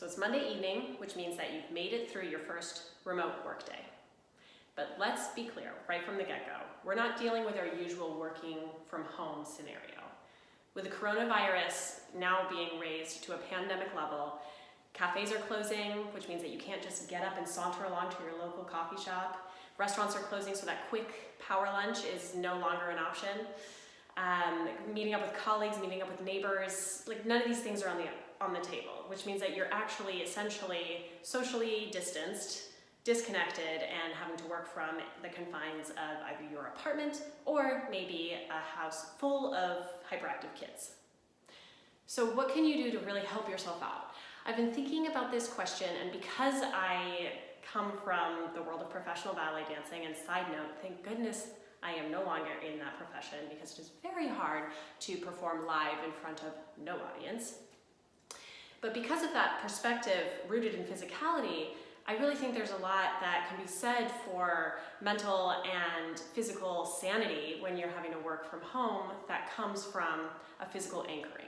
So it's Monday evening, which means that you've made it through your first remote workday. But let's be clear, right from the get-go, we're not dealing with our usual working from home scenario. With the coronavirus now being raised to a pandemic level, cafes are closing, which means that you can't just get up and saunter along to your local coffee shop. Restaurants are closing, so that quick power lunch is no longer an option. Meeting up with colleagues, meeting up with neighbors, like none of these things are on the table, which means that you're actually essentially socially distanced, disconnected, and having to work from the confines of either your apartment or maybe a house full of hyperactive kids. So what can you do to really help yourself out? I've been thinking about this question, and because I come from the world of professional ballet dancing, and side note, thank goodness I am no longer in that profession because it is very hard to perform live in front of no audience. But because of that perspective rooted in physicality, I really think there's a lot that can be said for mental and physical sanity when you're having to work from home that comes from a physical anchoring.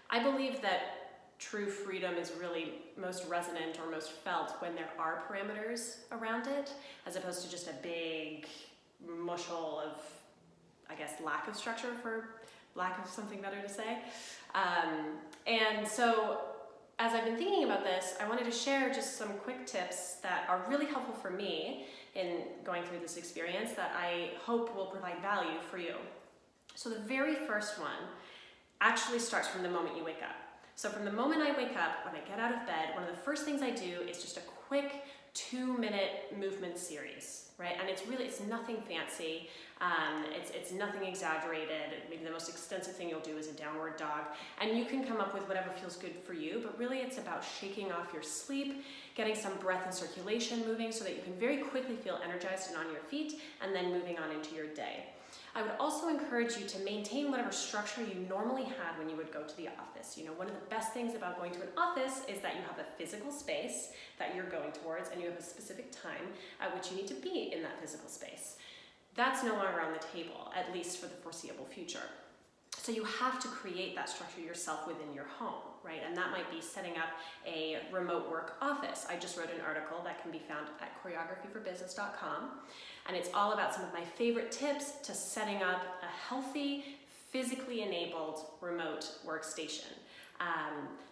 I believe that true freedom is really most resonant or most felt when there are parameters around it, as opposed to just a big mushel of, I guess, lack of structure, for lack of something better to say. And so as I've been thinking about this, I wanted to share just some quick tips that are really helpful for me in going through this experience that I hope will provide value for you. So the very first one actually starts from the moment you wake up. So from the moment I wake up, when I get out of bed, one of the first things I do is just a quick 2-minute movement series, right? And it's nothing fancy. It's nothing exaggerated. Maybe the most extensive thing you'll do is a downward dog. And you can come up with whatever feels good for you, but really it's about shaking off your sleep, getting some breath and circulation moving so that you can very quickly feel energized and on your feet, and then moving on into your day. I would also encourage you to maintain whatever structure you normally had when you would go to the office. You know, one of the best things about going to an office is that you have a physical space that you're going towards, and you have a specific time at which you need to be in that physical space. That's no longer on the table, at least for the foreseeable future. So you have to create that structure yourself within your home, right? And that might be setting up a remote work office. I just wrote an article that can be found at choreographyforbusiness.com, and it's all about some of my favorite tips to setting up a healthy, physically enabled remote workstation.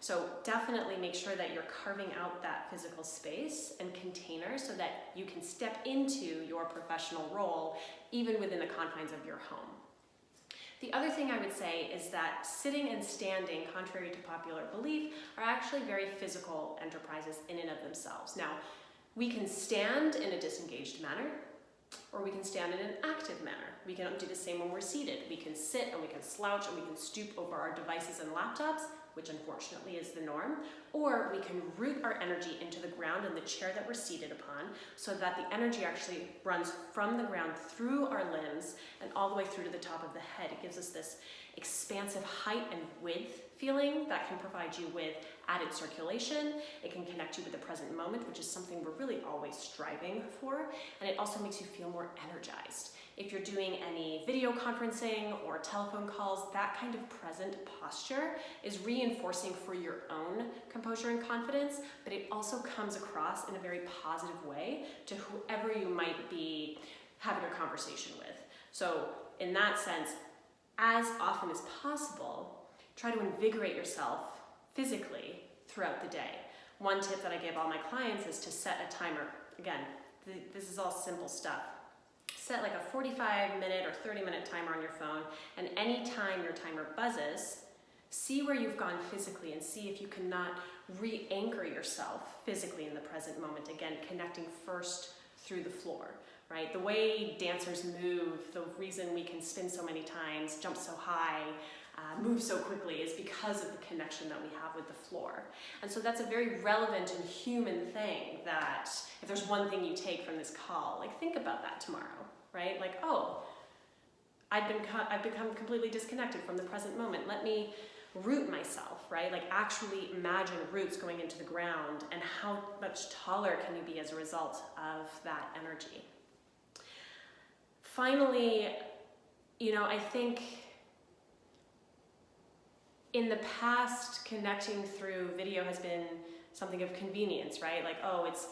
So definitely make sure that you're carving out that physical space and container so that you can step into your professional role even within the confines of your home. The other thing I would say is that sitting and standing, contrary to popular belief, are actually very physical enterprises in and of themselves. Now, we can stand in a disengaged manner, or we can stand in an active manner. We can do the same when we're seated. We can sit and we can slouch and we can stoop over our devices and laptops, which unfortunately is the norm, or we can root our energy into the ground in the chair that we're seated upon so that the energy actually runs from the ground through our limbs and all the way through to the top of the head. It gives us this expansive height and width feeling that can provide you with added circulation. It can connect you with the present moment, which is something we're really always striving for, and it also makes you feel more energized. If you're doing any video conferencing or telephone calls, that kind of present posture is reinforcing for your own composure and confidence, but it also comes across in a very positive way to whoever you might be having a conversation with. So in that sense, as often as possible, try to invigorate yourself physically throughout the day. One tip that I give all my clients is to set a timer. Again, this is all simple stuff. Set like a 45-minute or 30-minute timer on your phone, and anytime your timer buzzes, see where you've gone physically and see if you cannot re-anchor yourself physically in the present moment. Again, connecting first through the floor, right? The way dancers move, the reason we can spin so many times, jump so high, move so quickly is because of the connection that we have with the floor. And so that's a very relevant and human thing that if there's one thing you take from this call, like think about that tomorrow, right? Like, oh, I've become completely disconnected from the present moment. Let me root myself, right? Like actually imagine roots going into the ground and how much taller can you be as a result of that energy. Finally, I think In the past, connecting through video has been something of convenience, right? Like, oh, it's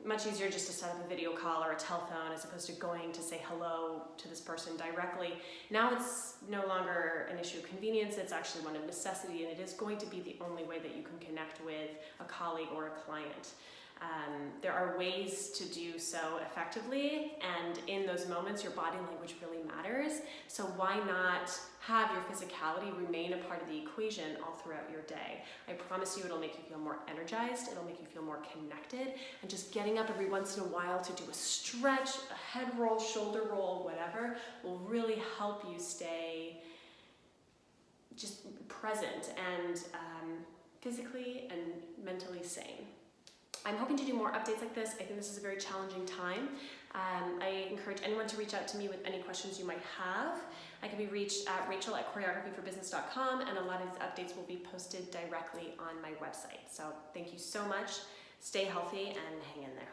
much easier just to set up a video call or a telephone as opposed to going to say hello to this person directly. Now it's no longer an issue of convenience, it's actually one of necessity, and it is going to be the only way that you can connect with a colleague or a client. There are ways to do so effectively, and in those moments your body language really matters, so why not have your physicality remain a part of the equation all throughout your day. I promise you it'll make you feel more energized, it'll make you feel more connected, and just getting up every once in a while to do a stretch, a head roll, shoulder roll, whatever, will really help you stay just present and physically and mentally sane. I'm hoping to do more updates like this. I think this is a very challenging time. I encourage anyone to reach out to me with any questions you might have. I can be reached at rachel@choreographyforbusiness.com, and a lot of these updates will be posted directly on my website. So thank you so much. Stay healthy and hang in there.